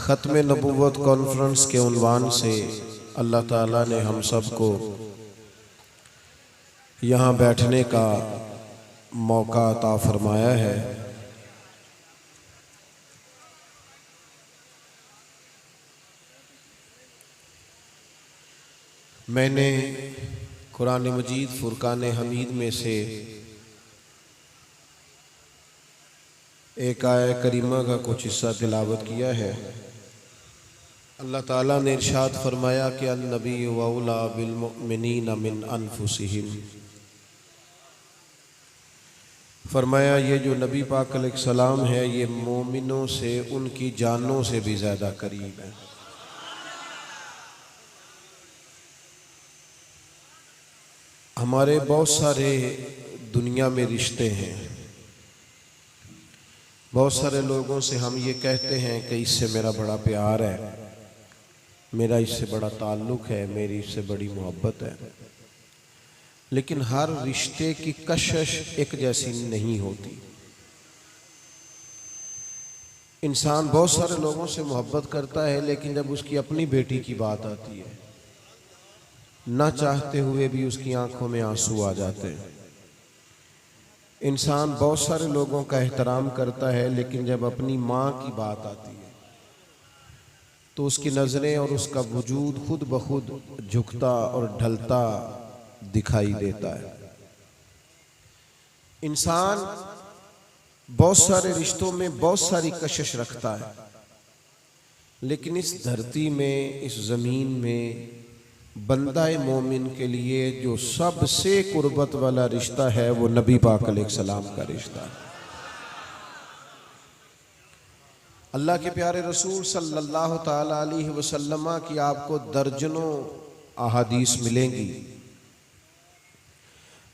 ख़त्म नबूवत कॉन्फ्रेंस के उन्वान से अल्लाह ताला ने हम सब को यहाँ बैठने का मौका अता फरमाया है। मैंने कुरान मजीद फुरकान हमीद में से एक आया करीमा का कुछ हिस्सा तिलावत किया है। अल्लाह ताला ने इरशाद फरमाया कि अन्नबी औला बिल मुमिनीना मिन अनफुसिहिम, फरमाया ये जो नबी पाक अलैहिस्सलाम है ये मोमिनों से उनकी जानों से भी ज़्यादा करीब है। हमारे बहुत सारे दुनिया में रिश्ते हैं, बहुत सारे लोगों से हम ये कहते हैं कि इससे मेरा बड़ा प्यार है, मेरा इससे बड़ा ताल्लुक़ है, मेरी इससे बड़ी मोहब्बत है, लेकिन हर रिश्ते की कशिश एक जैसी नहीं होती। इंसान बहुत सारे लोगों से मोहब्बत करता है, लेकिन जब उसकी अपनी बेटी की बात आती है ना चाहते हुए भी उसकी आंखों में आंसू आ जाते हैं। इंसान बहुत सारे लोगों का एहतराम करता है, लेकिन जब अपनी माँ की बात आती है तो उसकी नज़रें और उसका वजूद खुद ब खुद झुकता और ढलता दिखाई देता है। इंसान बहुत सारे रिश्तों में बहुत सारी कशिश रखता है, लेकिन इस धरती में, इस ज़मीन में बंदाए मोमिन के लिए जो सबसे कुर्बत वाला रिश्ता है वो नबी पाक अलैहिस्सलाम का रिश्ता है। अल्लाह के प्यारे रसूल सल्लल्लाहु ताला अलैहि वसल्लम की आपको दर्जनों अहादीस मिलेंगी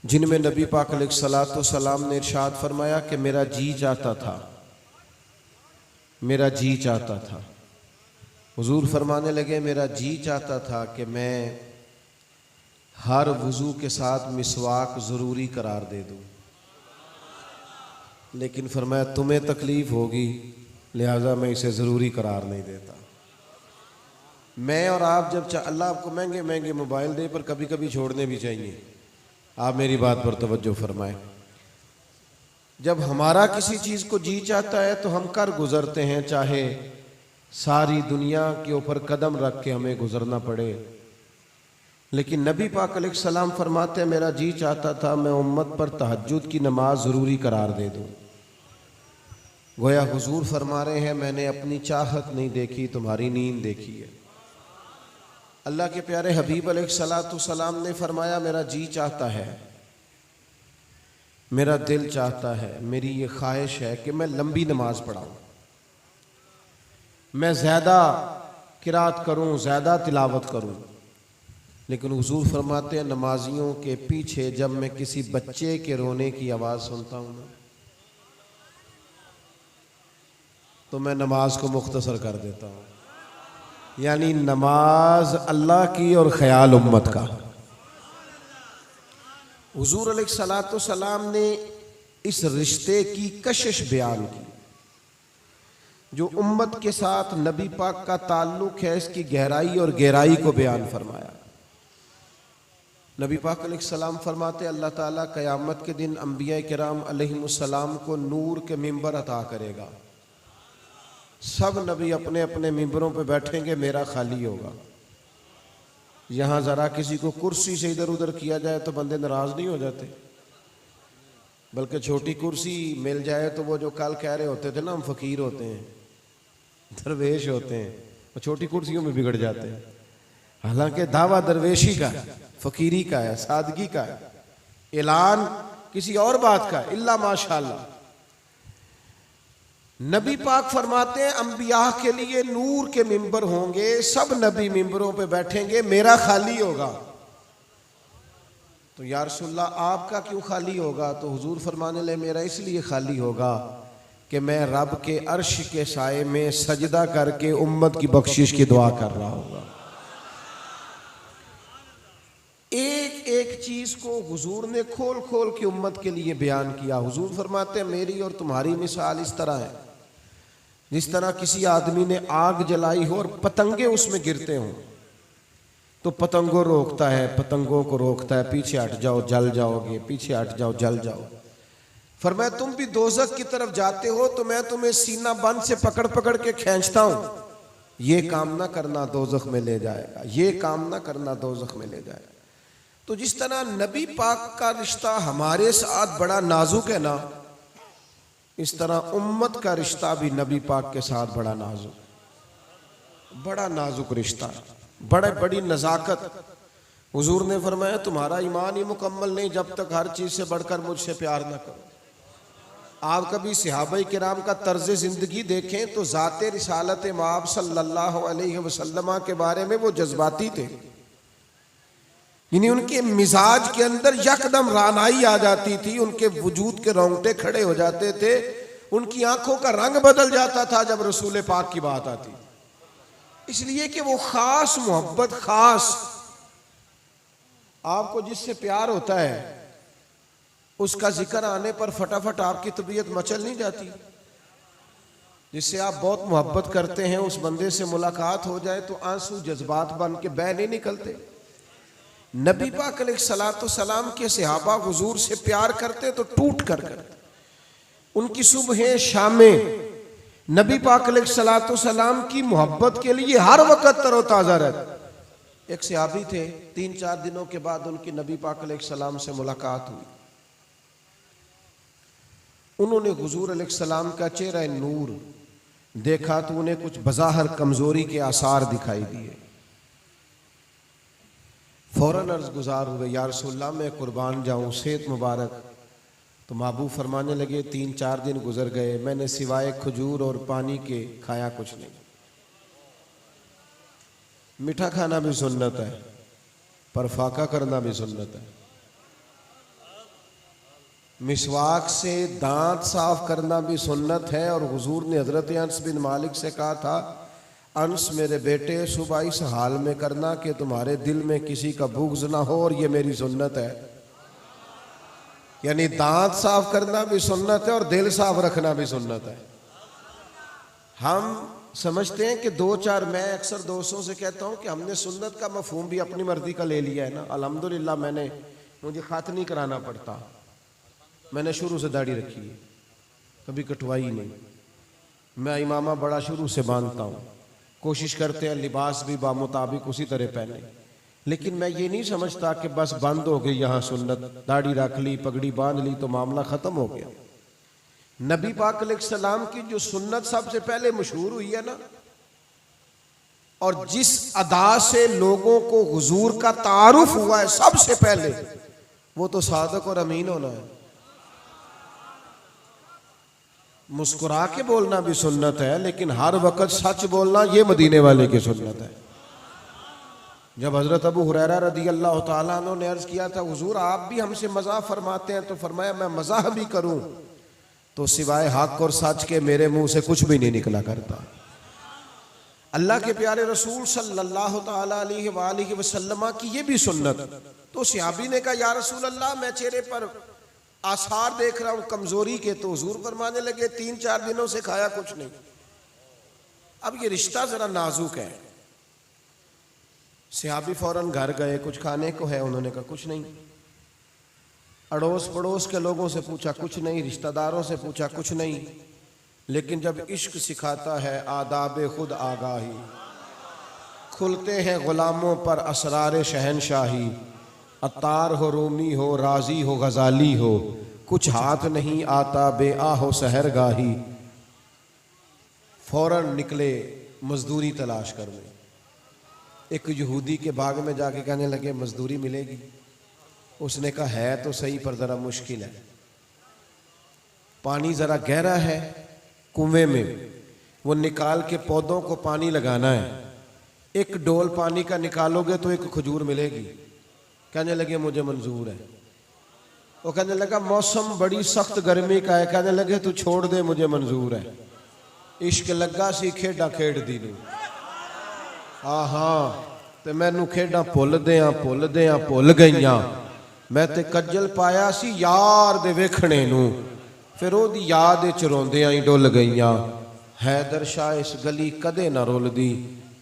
जिनमें नबी पाक अलैहिस्सलाम ने इरशाद फरमाया कि मेरा जी चाहता था, मेरा जी चाहता था। हुजूर फरमाने लगे मेरा जी चाहता था कि मैं हर वज़ू के साथ मिसवाक ज़रूरी करार दे दूँ, लेकिन फरमाया तुम्हें तकलीफ़ होगी लिहाजा मैं इसे ज़रूरी करार नहीं देता। मैं और आप जब अल्लाह आपको महंगे महंगे मोबाइल दे पर कभी कभी छोड़ने भी चाहिए। आप मेरी बात पर तवज्जो फरमाएं। जब हमारा किसी चीज़ को जी चाहता है तो हम कर गुज़रते हैं, चाहे सारी दुनिया के ऊपर कदम रख के हमें गुजरना पड़े। लेकिन नबी पाक अलैहिस्सलाम फरमाते हैं मेरा जी चाहता था मैं उम्मत पर तहज्जुद की नमाज ज़रूरी करार दे दूँ। गोया हुजूर फरमा रहे हैं मैंने अपनी चाहत नहीं देखी, तुम्हारी नींद देखी है। अल्लाह के प्यारे हबीब अलैहिस्सलाम ने फरमाया मेरा जी चाहता है, मेरा दिल चाहता है, मेरी ये ख्वाहिश है कि मैं लंबी नमाज पढ़ाऊँ, मैं ज़्यादा किरात करूँ, ज़्यादा तिलावत करूँ। लेकिन हुजूर फरमाते हैं नमाजियों के पीछे जब मैं किसी बच्चे के रोने की आवाज़ सुनता हूँ ना तो मैं नमाज को मुख्तसर कर देता हूँ। यानी नमाज अल्लाह की और ख्याल उम्मत का। हुजूर अलैहिस्सलाम ने इस रिश्ते की कशिश बयान की जो उम्मत के साथ नबी पाक का ताल्लुक है, इसकी गहराई और गहराई को बयान फरमाया। नबी पाक अलैहिस्सलाम फरमाते अल्लाह ताला क़यामत के दिन अंबिया किराम अलैहिमुस्सलाम को नूर के मिंबर अता करेगा। सब नबी अपने अपने मिंबरों पे बैठेंगे, मेरा खाली होगा। यहाँ ज़रा किसी को कुर्सी से इधर उधर किया जाए तो बंदे नाराज़ नहीं हो जाते, बल्कि छोटी कुर्सी मिल जाए तो वो जो कल कह रहे होते थे ना हम फ़कीर होते हैं, दरवेश होते हैं, वो छोटी कुर्सियों में बिगड़ जाते हैं। हालांकि दावा दरवेशी का, फ़कीरी का है, सादगी का है, ऐलान किसी और बात का, इल्ला माशाअल्लाह। नबी पाक फरमाते हैं अंबिया के लिए नूर के मिंबर होंगे, सब नबी मिंबरों पे बैठेंगे, मेरा खाली होगा। तो या रसूलल्लाह आपका क्यों खाली होगा? तो हुजूर फरमाने लगे मेरा इसलिए खाली होगा कि मैं रब के अर्श के साए में सजदा करके उम्मत की बख्शिश की दुआ कर रहा होगा। एक एक चीज को हुजूर ने खोल खोल के उम्मत के लिए बयान किया। हुजूर फरमाते हैं मेरी और तुम्हारी मिसाल इस तरह है जिस तरह किसी आदमी ने आग जलाई हो और पतंगे उसमें गिरते हों, तो पतंगों रोकता है, पतंगों को रोकता है, पीछे हट जाओ जल जाओगे, पीछे हट जाओ जल जाओ। फरमाया तुम भी दोज़ख की तरफ जाते हो तो मैं तुम्हें सीना बंद से पकड़ पकड़ के खींचता हूं। ये काम ना करना दोज़ख में ले जाएगा, ये काम ना करना दोज़ख में ले जाएगा। तो जिस तरह नबी पाक का रिश्ता हमारे साथ बड़ा नाजुक है ना, इस तरह उम्मत का रिश्ता भी नबी पाक के साथ बड़ा नाजुक रिश्ता, बड़ी नज़ाकत। हुजूर ने फरमाया तुम्हारा ईमान ही मुकम्मल नहीं जब तक हर चीज से बढ़कर मुझसे प्यार ना करो। आप कभी सहाबाए किराम का तर्ज जिंदगी देखें तो ज़ाते रिसालत माब सल्लल्लाहु अलैहि वसल्लम के बारे में वो जज्बाती थे, यानी उनके मिजाज के अंदर यकदम रानाई आ जाती थी, उनके वजूद के रोंगटे खड़े हो जाते थे, उनकी आंखों का रंग बदल जाता था जब रसूल पाक की बात आती। इसलिए कि वो खास मोहब्बत, खास आपको जिससे प्यार होता है उसका जिक्र आने पर फटाफट आपकी तबीयत मचल नहीं जाती। जिससे आप बहुत मोहब्बत करते हैं उस बंदे से मुलाकात हो जाए तो आंसू जज्बात बन के बह नहीं निकलते। नबी पाक अलैहिस्सलाम के सहाबा हुजूर से प्यार करते तो टूट कर करते। उनकी सुबह शामें नबी पाक अलैहिस्सलाम की मोहब्बत के लिए हर वक्त तरोताजा रहते। एक सहाबी थे, 3-4 दिनों के बाद उनकी नबी पाक अलैहिस्सलाम से मुलाकात हुई। उन्होंने हुजूर अलैहिस्सलाम का चेहरा नूर देखा तो उन्हें कुछ बज़ाहिर कमजोरी के आसार दिखाई दिए। फौरन अर्ज गुजार हुए, या रसूलल्लाह मैं कुर्बान जाऊं, सेहत मुबारक। तो महबूब फरमाने लगे 3-4 दिन गुजर गए, मैंने सिवाय खजूर और पानी के खाया कुछ नहीं। मीठा खाना भी सुन्नत है, पर फाका करना भी सुन्नत है। मिसवाक से दांत साफ करना भी सुन्नत है। और हुजूर ने हजरत अनस बिन मालिक से कहा था, अंस मेरे बेटे सुबह इस हाल में करना कि तुम्हारे दिल में किसी का बुग़्ज़ ना हो, और ये मेरी सुन्नत है। यानी दांत साफ करना भी सुन्नत है और दिल साफ रखना भी सुन्नत है। हम समझते हैं कि 2-4, मैं अक्सर दोस्तों से कहता हूं कि हमने सुन्नत का मफहूम भी अपनी मर्जी का ले लिया है ना। अल्हम्दुलिल्लाह मुझे खत नहीं कराना पड़ता, मैंने शुरू से दाढ़ी रखी है, कभी कटवाई नहीं। मैं इमामा बड़ा शुरू से बांधता हूँ, कोशिश करते हैं लिबास भी बामुताबिक उसी तरह पहने। लेकिन मैं ये नहीं समझता कि बस बंद हो गई यहाँ सुन्नत, दाढ़ी रख ली, पगड़ी बांध ली तो मामला ख़त्म हो गया। नबी पाक अलैहिस्सलाम की जो सुन्नत सबसे पहले मशहूर हुई है ना, और जिस अदा से लोगों को हुजूर का तारुफ हुआ है सबसे पहले, वो तो सादक और अमीन होना है। मुस्कुरा के बोलना भी सुन्नत है, लेकिन हर वक्त सच बोलना ये मदीने वाले की सुन्नत है। जब हजरत अबू हुरैरा रदी अल्लाह तआला अन्हु ने अर्ज किया था, हुजूर आप भी हमसे मज़ाह फरमाते हैं, तो फरमाया मैं मज़ाह भी करूं तो सिवाय हक और सच के मेरे मुंह से कुछ भी नहीं निकला करता। अल्लाह के प्यारे रसूल सल्लल्लाहु तआला अलैहि वसल्लम की ये भी सुन्नत। तो सहाबी ने कहा, या रसूल अल्लाह मैं चेहरे पर आसार देख रहा हूं कमजोरी के। तो हुजूर फरमाने लगे 3-4 दिनों से खाया कुछ नहीं। अब ये रिश्ता जरा नाजुक है। सहाबी फौरन घर गए, कुछ खाने को है? उन्होंने कहा कुछ नहीं। अड़ोस पड़ोस के लोगों से पूछा, कुछ नहीं। रिश्तेदारों से पूछा, कुछ नहीं। लेकिन जब इश्क सिखाता है आदाब खुद आगाही, खुलते हैं गुलामों पर असरार शहनशाही। अतार हो, रूमी हो, राजी हो, गजाली हो, कुछ हाथ नहीं आता बेआ हो सहरगाही। फौरन निकले मजदूरी तलाश करने। एक यहूदी के बाग में जाके कहने लगे मजदूरी मिलेगी? उसने कहा है तो सही पर ज़रा मुश्किल है, पानी ज़रा गहरा है कुएं में, वो निकाल के पौधों को पानी लगाना है। एक डोल पानी का निकालोगे तो एक खजूर मिलेगी। कहने लगे मुझे मंजूर है। वो कहने लगा मौसम बड़ी सख्त गर्मी का है। कहने लगे तू छोड़ दे, मुझे मंजूर है। इश्क लगा सी खेडा खेड दी नू, ते मैनू खेडा भुल गईयां। मैं ते कज्जल पाया सी यार दे वेखणे नू, फिर ओदी याद विच रोंदियां ही डुल गईयां। हैदर शाह इस गली कदे ना रोल दी,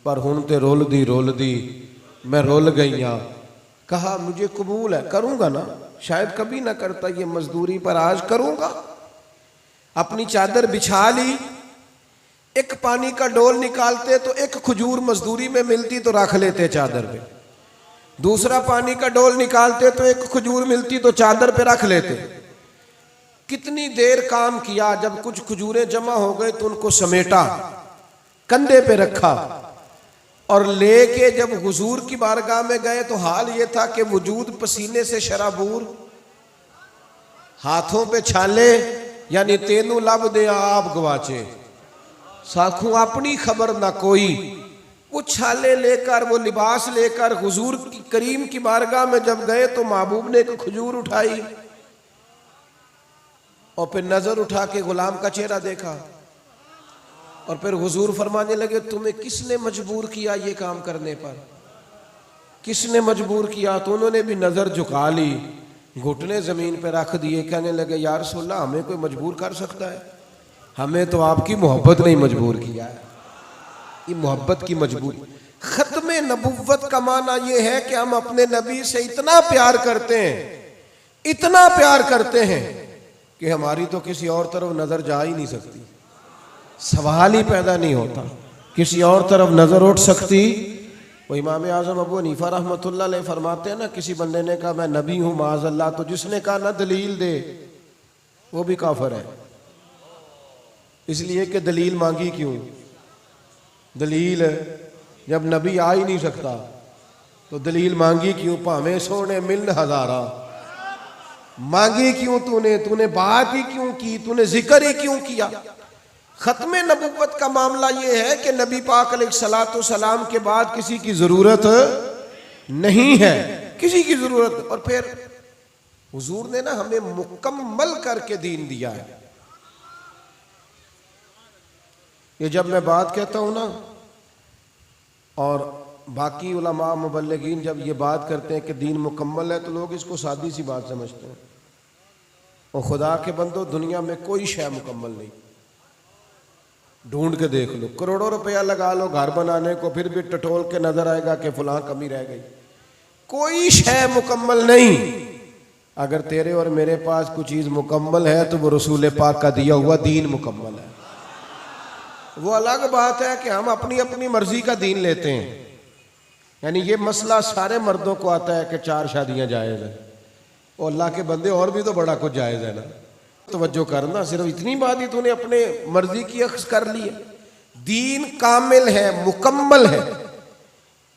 पर हुण ते रोल दी मैं रोल गई हाँ। कहा मुझे कबूल है, करूंगा ना, शायद कभी ना करता ये मजदूरी, पर आज करूंगा। अपनी चादर बिछा ली, एक पानी का डोल निकालते तो एक खजूर मजदूरी में मिलती तो रख लेते चादर पे, दूसरा पानी का डोल निकालते तो एक खजूर मिलती तो चादर पे रख लेते। कितनी देर काम किया, जब कुछ खजूरें जमा हो गए तो उनको समेटा, कंधे पे रखा और लेके जब हुजूर की बारगाह में गए तो हाल ये था कि वजूद पसीने से शराबूर, हाथों पे छाले, यानी तेनू लब दे आप गवाचे, साखू अपनी खबर ना कोई। वो छाले लेकर, वो लिबास लेकर हुजूर की करीम की बारगाह में जब गए तो महबूब ने एक खजूर उठाई और फिर नजर उठा के गुलाम का चेहरा देखा और फिर हुजूर फरमाने लगे तुम्हें किसने मजबूर किया ये काम करने पर, किसने मजबूर किया? तो उन्होंने भी नजर झुका ली, घुटने जमीन पे रख दिए, कहने लगे या रसूलल्लाह हमें कोई मजबूर कर सकता है? हमें तो आपकी मोहब्बत ने मजबूर किया है। ये मोहब्बत की मजबूरी। खत्मे नबुव्वत का माना यह है कि हम अपने नबी से इतना प्यार करते हैं, इतना प्यार करते हैं कि हमारी तो किसी और तरफ नजर जा ही नहीं सकती, सवाल ही पैदा नहीं होता किसी और तरफ नजर उठ सकती। वो इमाम आजम अबू हनीफा रहमतुल्लाह अलैह फरमाते हैं ना, किसी बंदे ने कहा मैं नबी हूं माज़अल्लाह, तो जिसने कहा ना दलील दे वो भी काफिर है, इसलिए कि दलील मांगी क्यों? दलील जब नबी आ ही नहीं सकता तो दलील मांगी क्यों? भावें सोने मिलन हजारा, मांगी क्यों तूने? तूने बात ही क्यों की? तूने जिक्र ही क्यों किया? खत्मे नबुव्वत का मामला यह है कि नबी पाक अलैहिस्सलातु सलाम के बाद किसी की जरूरत नहीं है, किसी की जरूरत। और फिर हुजूर ने ना हमें मुकम्मल करके दीन दिया है। ये जब मैं बात कहता हूं ना, और बाकी उलमा मुबल्लिगीन जब ये बात करते हैं कि दीन मुकम्मल है, तो लोग इसको सादी सी बात समझते हैं। और खुदा के बंदो, दुनिया में कोई शय मुकम्मल नहीं, ढूंढ के देख लो, करोड़ों रुपया लगा लो घर बनाने को, फिर भी टटोल के नजर आएगा कि फलां कमी रह गई। कोई शय मुकम्मल नहीं। अगर तेरे और मेरे पास कोई चीज मुकम्मल है तो वो रसूल पाक का दिया हुआ दीन मुकम्मल है। वो अलग बात है कि हम अपनी अपनी मर्जी का दीन लेते हैं। यानी ये मसला सारे मर्दों को आता है कि 4 शादियां जायज है, और अल्लाह के बंदे और भी तो बड़ा कुछ जायज है ना। तवज्जो करना, सिर्फ इतनी बात ही तूने अपने मर्जी की अक्स कर ली है। दीन कामिल है, मुकम्मल है,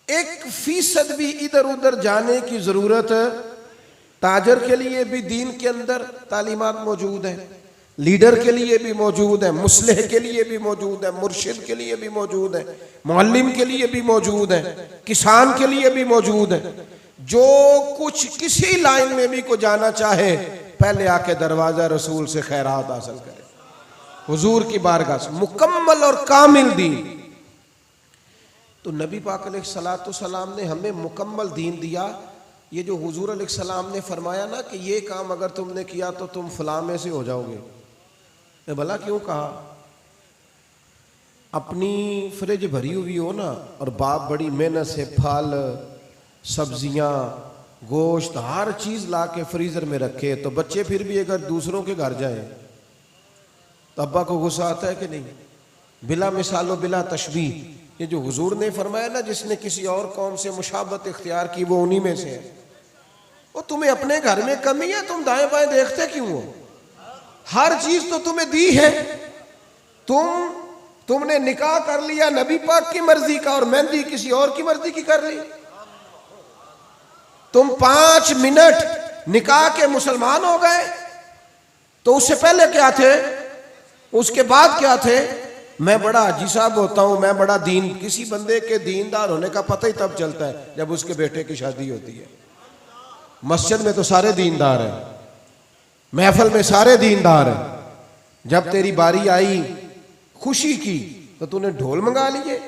1% भी इधर उधर जाने की जरूरत। ताजर के लिए भी दीन के अंदर तालीमात मौजूद है, लीडर के लिए भी मौजूद है, मुस्लिह के लिए भी मौजूद है, मुर्शिद के लिए भी मौजूद है, मुअल्लिम के लिए भी मौजूद है, किसान के लिए भी मौजूद है। जो कुछ किसी लाइन में भी को जाना चाहे, पहले आके दरवाजा रसूल से खैरात हासिल करे, हुजूर की बारगाह से। मुकम्मल और कामिल दीन। तो नबी पाक अलैहिस्सलातु सलाम ने हमें मुकम्मल दीन दिया। ये जो हुजूर अलैहिस्सलाम ने फरमाया ना कि ये काम अगर तुमने किया तो तुम फलां में से हो जाओगे, मैं भला क्यों कहा? अपनी फ्रिज भरी हुई हो ना, और बाप बड़ी मेहनत से फल, सब्जियां, गोश्त, हर चीज ला के फ्रीजर में रखे, तो बच्चे फिर भी अगर दूसरों के घर जाए तो अब्बा को गुस्सा आता है कि नहीं? बिला मिसालो बिला तशबीह। ये जो हुजूर ने फरमाया ना, जिसने किसी और कौम से मुशाबत इख्तियार की वो उन्हीं में से है। वो तुम्हें अपने घर में कमी है, तुम दाएं बाएं देखते क्यों हो? हर चीज तो तुम्हें दी है। तुमने निकाह कर लिया नबी पाक की मर्जी का, और मेहंदी किसी और की मर्जी की कर ली। तुम 5 मिनट निकाह के मुसलमान हो गए, तो उससे पहले क्या थे? उसके बाद क्या थे? मैं बड़ा हाजी साहब होता हूं, मैं बड़ा दीन। किसी बंदे के दीनदार होने का पता ही तब चलता है जब उसके बेटे की शादी होती है। मस्जिद में तो सारे दीनदार हैं, महफिल में सारे दीनदार हैं। जब तेरी बारी आई खुशी की तो तूने ढोल मंगा लिए।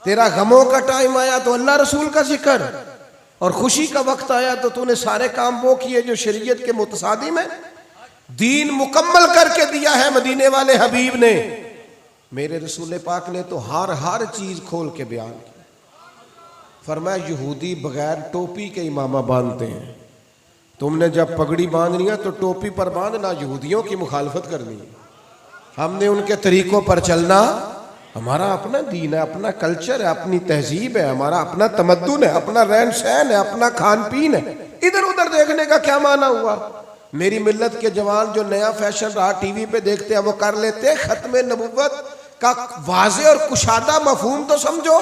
तेरा गमों का टाइम आया तो अल्लाह रसूल का जिक्र, और खुशी का वक्त आया तो तूने सारे काम वो किए जो शरीयत के मुतसादिम है। दीन मुकम्मल करके दिया है मदीने वाले हबीब ने। मेरे रसूल पाक ने तो हर चीज खोल के बयान की। फरमाया यहूदी बगैर टोपी के इमामा बांधते हैं, तुमने जब पगड़ी बांधनी है तो टोपी पर बांधना, यहूदियों की मुखालफत करनी है। हमने उनके तरीकों पर चलना, हमारा अपना दीन है, अपना कल्चर है, अपनी तहजीब है, हमारा अपना तमद्दुन है, अपना रहन सहन है, अपना खान पीन है। इधर उधर देखने का क्या माना हुआ। मेरी मिल्लत के जवान जो नया फैशन रहा टीवी पे देखते हैं वो कर लेते हैं। खत्म नबुव्वत का वाज़े और कुशादा मफहूम तो समझो।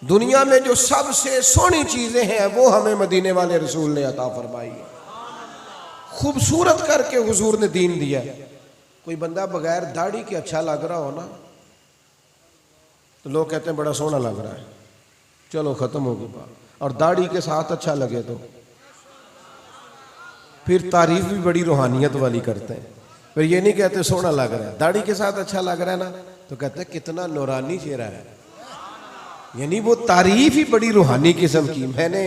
दुनिया में जो सबसे सोहनी चीजें हैं वो हमें मदीने वाले रसूल ने अता फरमाई है, खूबसूरत करके हुजूर ने दीन दिया। कोई बंदा बगैर दाढ़ी के अच्छा लग रहा हो ना तो लोग कहते हैं बड़ा सोहना लग रहा है, चलो खत्म होगी बात। और दाढ़ी के साथ अच्छा लगे तो फिर तारीफ भी बड़ी रूहानियत वाली करते हैं। फिर ये नहीं कहते सोहना लग रहा है, दाढ़ी के साथ अच्छा लग रहा है ना तो कहते हैं कितना नूरानी चेहरा है, यानी वो तारीफ ही बड़ी रूहानी किस्म की। मैंने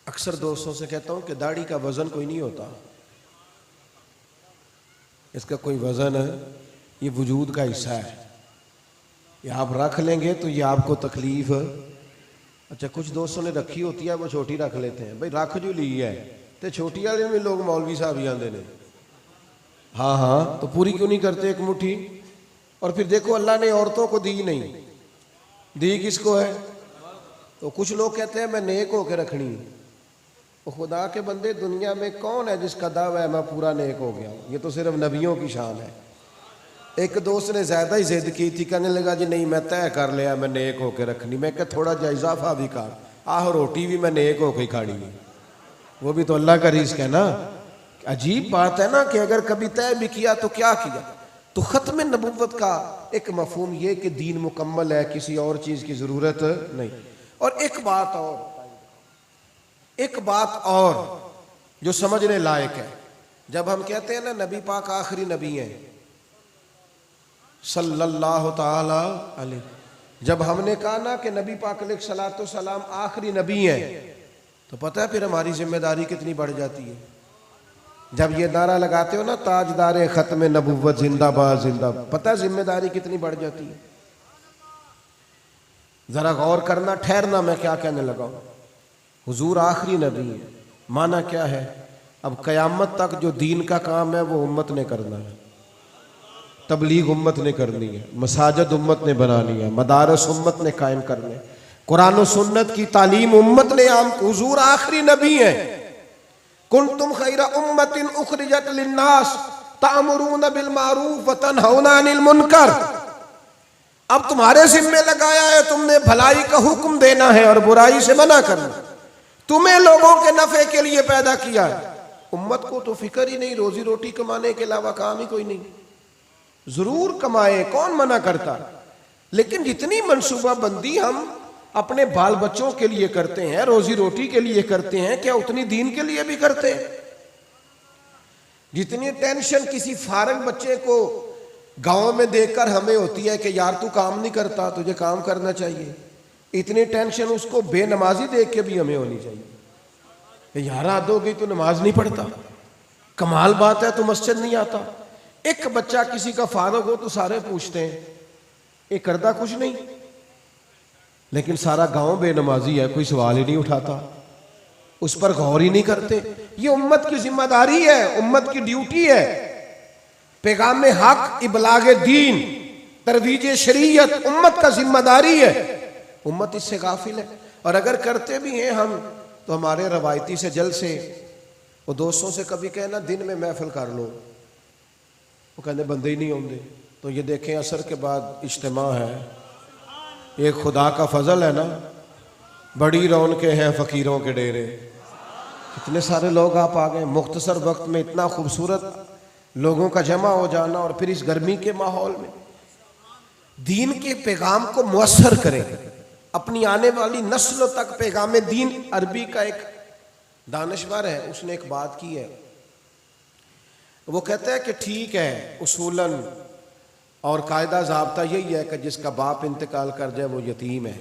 अक्सर दोस्तों से कहता हूं कि दाढ़ी का वजन कोई नहीं होता, इसका कोई वजन है, ये वजूद का हिस्सा है। ये आप रख लेंगे तो ये आपको तकलीफ। अच्छा कुछ दोस्तों ने रखी होती है वो छोटी रख लेते हैं, भाई रख जो ली है तो छोटी वाले में लोग मौलवी साहब ही आते हैं। हाँ हाँ तो पूरी क्यों नहीं करते एक मुट्ठी। और फिर देखो अल्लाह ने औरतों को दी नहीं, दी किसको है। तो कुछ लोग कहते हैं मैं नेक होकर रखनी है। तो खुदा के बंदे दुनिया में कौन है जिसका दावा है मैं पूरा नेक हो गया हूँ, ये तो सिर्फ नबियों की शान है। एक दोस्त ने ज्यादा ही जिद की थी, कहने लगा जी नहीं मैं तय कर लिया मैं नेक होकर रखनी। मैं क्या थोड़ा जा इजाफा भी कर, आह रोटी भी मैं नेक होकर ही खानी है, वो भी तो अल्लाह का रिज़्क़ है ना। अजीब बात है ना कि अगर कभी तय भी किया तो क्या किया। तो खत्म नबुव्वत का एक मफहूम ये कि दीन मुकम्मल है, किसी और चीज की जरूरत नहीं। और एक बात और जो समझने लायक है, जब हम कहते हैं ना नबी पाक आखिरी नबी हैं सल्लल्लाहु ताला अलैहि, जब हमने कहा ना कि नबी पाक अलैहिस्सलातु सलाम आखिरी नबी हैं तो पता है फिर हमारी जिम्मेदारी कितनी बढ़ जाती है। जब ये नारा लगाते हो ना ताजदार खत्म नबुव्वत जिंदाबाद जिंदाबाद, पता है जिम्मेदारी कितनी बढ़ जाती है। जरा गौर करना, ठहरना मैं क्या कहने लगा हूं। हुजूर आखिरी नबी है, माना क्या है, अब कयामत तक जो दीन का काम है वो उम्मत ने करना है। तबलीग उम्मत ने करनी है, मसाजिद उम्मत ने बनानी है, मदारस उम्मत ने कायम करने, कुरान और सुन्नत की तालीम उम्मत ने आम। हुजूर आखिरी नबी है। कुंतुम खैरा उम्मतिन उखरिजत लिन्नास तामुरून बिल मारूफ व तनहौना अनिल मुनकर। अब तुम्हारे जिम्मे लगाया है, तुमने भलाई का हुक्म देना है और बुराई से मना करना। तुम्हें लोगों के नफे के लिए पैदा किया है, उम्मत को तो फिक्र ही नहीं, रोजी रोटी कमाने के अलावा काम ही कोई नहीं। जरूर कमाए, कौन मना करता, लेकिन जितनी मनसूबा बंदी हम अपने बाल बच्चों के लिए करते हैं, रोजी रोटी के लिए करते हैं, क्या उतनी दीन के लिए भी करते हैं। जितनी टेंशन किसी फारग बच्चे को गांव में देखकर हमें होती है कि यार तू काम नहीं करता, तुझे काम करना चाहिए, इतनी टेंशन उसको बेनमाजी देख के भी हमें होनी चाहिए। यार हद हो गई, तू नमाज नहीं पढ़ता, कमाल बात है तू मस्जिद नहीं आता। एक बच्चा किसी का फारग हो तो सारे पूछते हैं ये करता कुछ नहीं, लेकिन सारा गांव बेनमाजी है, कोई सवाल ही नहीं उठाता, उस पर गौर ही नहीं करते। ये उम्मत की जिम्मेदारी है, उम्मत की ड्यूटी है। पैगाम हक, इबलाग दीन, तरवीज शरीयत उम्मत का जिम्मेदारी है। उम्मत इससे गाफिल है। और अगर करते भी हैं हम तो हमारे रवायती से जल से वो दोस्तों से कभी कहना दिन में महफिल कर लो, वो कहते बंदे ही नहीं होंगे। तो ये देखें असर के बाद इज्तिमा है, ये खुदा का फजल है ना, बड़ी रौनकें हैं फकीरों के डेरे। कितने सारे लोग आप आ गए, मुख्तसर वक्त में इतना खूबसूरत लोगों का जमा हो जाना, और फिर इस गर्मी के माहौल में दीन के पैगाम को मुअस्सर करें, अपनी आने वाली नस्लों तक पैगाम दीन। अरबी का एक दानिशवर है, उसने एक बात की है, वो कहता है कि ठीक है उसूलन और कायदा ज़ाब्ता यही है कि जिसका बाप इंतकाल कर जाए वो यतीम है,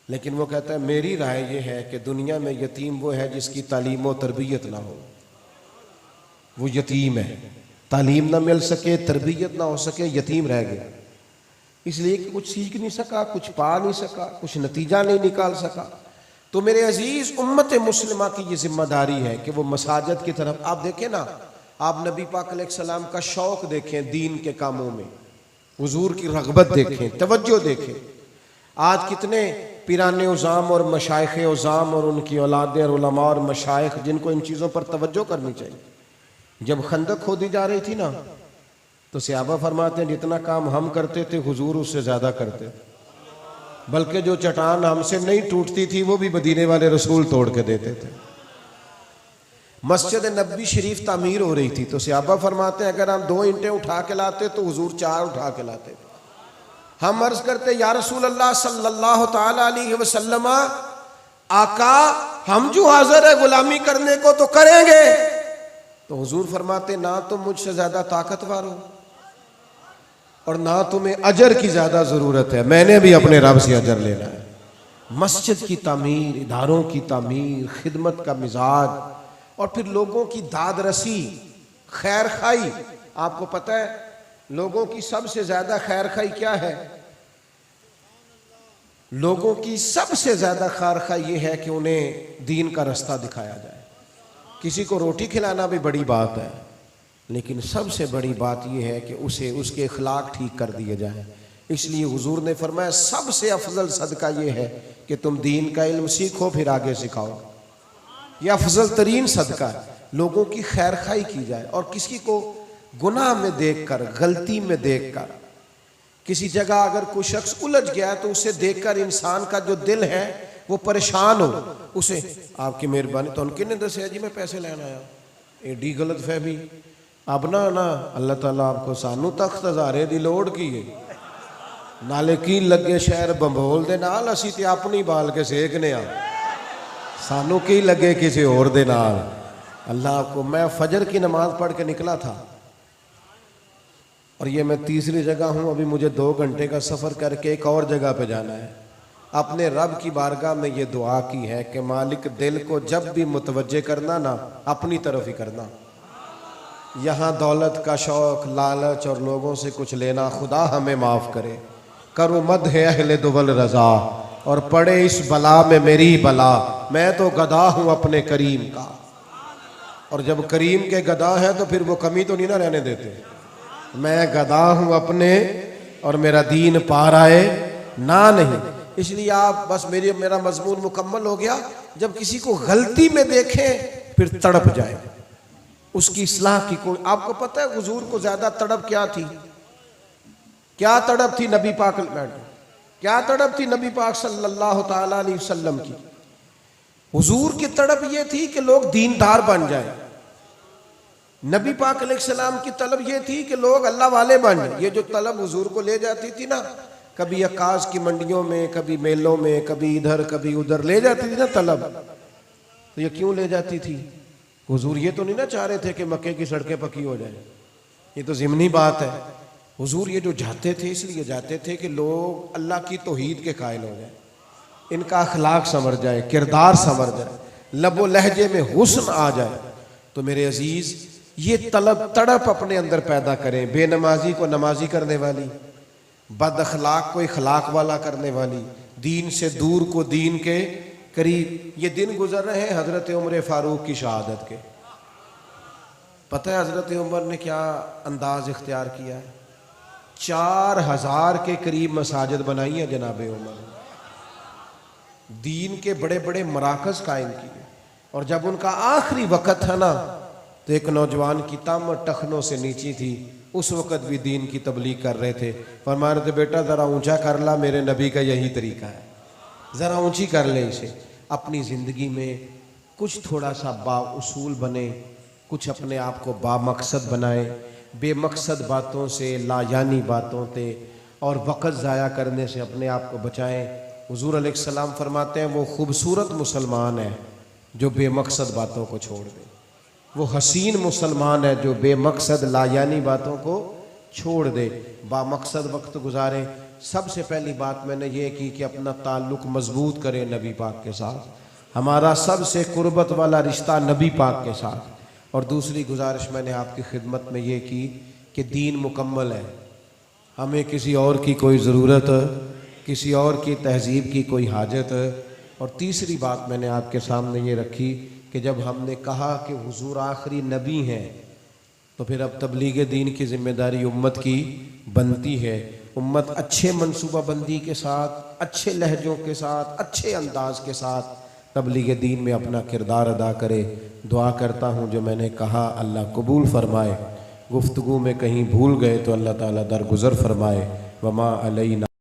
लेकिन वो कहता है मेरी राय ये है कि दुनिया में यतीम वो है जिसकी तालीम व तरबियत ना हो। वो यतीम है, तालीम ना मिल सके, तरबियत ना हो सके, यतीम रह गया। इसलिए कि कुछ सीख नहीं सका, कुछ पा नहीं सका, कुछ नतीजा नहीं निकाल सका। तो मेरे अजीज, उम्मत मुस्लिमा की ये जिम्मेदारी है कि वो मसाजिद की तरफ, आप देखें ना, आप नबी पाक अलैहिस्सलाम का शौक देखें दीन के कामों में, हुजूर की रग़बत देखें, तवज्जो देखें। आज कितने पीराने उज़ाम और मशाइख़ उज़ाम और उनकी औलादें और उलमा और मशाइख़ जिनको इन चीज़ों पर तवज्जो करनी चाहिए। जब खंदक खोदी जा रही थी ना, तो सहाबा फरमाते हैं जितना काम हम करते थे हुजूर उससे ज़्यादा करते, बल्कि जो चट्टान हमसे नहीं टूटती थी वो भी मदीने वाले रसूल तोड़ के देते थे। मस्जिद नबी शरीफ तामीर हो रही थी, तो सहाबा फरमाते हैं अगर हम 2 ईंटें उठा के लाते तो हुजूर 4 उठा के लाते थे। हम अर्ज करते या रसूल अल्लाह सल्लल्लाहु ताला अलैहि वसल्लम, आका हम जो हाजिर है गुलामी करने को तो करेंगे। तो हुजूर फरमाते ना तुम मुझसे ज्यादा ताकतवर हो और ना तुम्हें अजर की ज्यादा जरूरत है, मैंने भी अपने रब से अजर लेना है। मस्जिद की तामीर, इदारों की तामीर, खिदमत का मिजाज और फिर लोगों की दादरसी, खैर खाई। आपको पता है लोगों की सबसे ज्यादा खैर खाई क्या है? लोगों की सबसे ज्यादा खैर खाई ये है कि उन्हें दीन का रास्ता दिखाया जाए। किसी को रोटी खिलाना भी बड़ी बात है, लेकिन सबसे बड़ी बात यह है कि उसे उसके अखलाक ठीक कर दिए जाए। इसलिए हुजूर ने फरमाया सबसे अफजल सदका यह है कि तुम दीन का इल्म सीखो फिर आगे सिखाओ। यह अफजल तरीन सदका है, लोगों की खैर खाई की जाए। और किसी को गुनाह में देखकर, गलती में देखकर, किसी जगह अगर कोई शख्स उलझ गया है तो उसे देखकर इंसान का जो दिल है वो परेशान हो, उसे आपकी मेहरबानी तो उनके ने दसिया जी मैं पैसे लेना आया, एडी गलत फहमी। अब ना अल्लाह ताला आपको सानू तख्त हज़ारे दी लोड़ की है, नाले की लगे शहर बंबोल दे नाल, असी ते अपनी बाल के सेकने आ, सानू की लगे किसी और दे नाल। अल्लाह को, मैं फजर की नमाज पढ़ के निकला था और ये मैं तीसरी जगह हूँ, अभी मुझे 2 घंटे का सफ़र करके एक और जगह पे जाना है। अपने रब की बारगाह में ये दुआ की है कि मालिक दिल को जब भी मुतवज्जे करना ना, अपनी तरफ ही करना। यहाँ दौलत का शौक, लालच और लोगों से कुछ लेना, खुदा हमें माफ़ करे। करो मद है अहले दुवल रज़ा और पड़े इस बला में मेरी बला, मैं तो गदा हूँ अपने करीम का। और जब करीम के गदा है तो फिर वो कमी तो नहीं ना रहने देते। मैं गदा हूँ अपने और मेरा दीन पार आए ना नहीं। इसलिए आप बस मेरा मजमून मुकम्मल हो गया। जब किसी को गलती में देखें फिर तड़प जाए, उसकी इस्लाह की कोई, आपको पता है हुजूर को ज्यादा तड़प क्या थी? क्या तड़प थी नबी पाक, क्या तड़प थी नबी पाक सल्लल्लाहु ताला अलैहि वसल्लम की? हुजूर की तड़प ये थी कि लोग दीनदार बन जाए। नबी पाक अलैहिस्सलाम की तलब ये थी कि लोग अल्लाह वाले बन जाए। ये जो तलब हुजूर को ले जाती थी ना, कभी अक्कास की मंडियों में, कभी मेलों में, कभी इधर कभी उधर ले जाती थी ना तलब, तो ये क्यों ले जाती थी? हुजूर ये तो नहीं ना चाह रहे थे कि मक्के की सड़कें पक्की हो जाए, ये तो ज़िमनी बात है। हुजूर ये जो जाते थे इसलिए जाते थे कि लोग अल्लाह की तौहीद के कायल हो जाए, इनका अखलाक संवर जाए, किरदार संवर जाए, लबो लहजे में हुस्न आ जाए। तो मेरे अजीज, ये तलब तड़प अपने अंदर पैदा करें। बेनमाजी को नमाजी करने वाली, बद अखलाक को इखलाक वाला करने वाली, दीन से दूर को दीन के करीब। ये दिन गुजर रहे हैं हजरत उमर फारूक की शहादत के। पता है हजरत उमर ने क्या अंदाज इख्तियार किया है? 4000 के करीब मसाजिद बनाई है जनाब उमर, दीन के बड़े बड़े मराकज कायम किए। और जब उनका आखिरी वक़्त था ना, तो एक नौजवान की तम टखनों से नीची थी, उस वक़्त भी दीन की तबलीग कर रहे थे। फरमा रहे थे बेटा ज़रा ऊंचा कर ला, मेरे नबी का यही तरीका है, ज़रा ऊंची कर ले इसे। अपनी ज़िंदगी में कुछ थोड़ा सा बाउसूल बने, कुछ अपने आप को बामकसद बनाए, बेमकसद बातों से, लायानी बातों से और वक़्त ज़ाया करने से अपने आप को बचाएं। हुज़ूर अलैहिस्सलाम फरमाते हैं वो खूबसूरत मुसलमान है जो बेमकसद बातों को छोड़ दे, वो हसीन मुसलमान है जो बेमकसद लायानी बातों को छोड़ दे, बामकसद वक्त गुजारे। सबसे पहली बात मैंने ये की कि अपना ताल्लुक़ मजबूत करें नबी पाक के साथ, हमारा सबसे कुर्बत वाला रिश्ता नबी पाक के साथ। और दूसरी गुजारिश मैंने आपकी खिदमत में ये की कि दीन मुकम्मल है, हमें किसी और की कोई ज़रूरत, किसी और की तहज़ीब की कोई हाजत। और तीसरी बात मैंने आपके सामने ये रखी कि जब हमने कहा कि हुजूर आखिरी नबी हैं, तो फिर अब तबलीग दीन की ज़िम्मेदारी उम्मत की बनती है। उम्मत अच्छे मनसूबाबंदी के साथ, अच्छे लहजों के साथ, अच्छे अंदाज के साथ तबलीग दीन में अपना किरदार अदा करे। दुआ करता हूँ जो मैंने कहा अल्लाह कबूल फ़रमाए, गुफ्तगू में कहीं भूल गए तो अल्लाह ताला दरगुज़र फ़रमाए। वमा अलैना।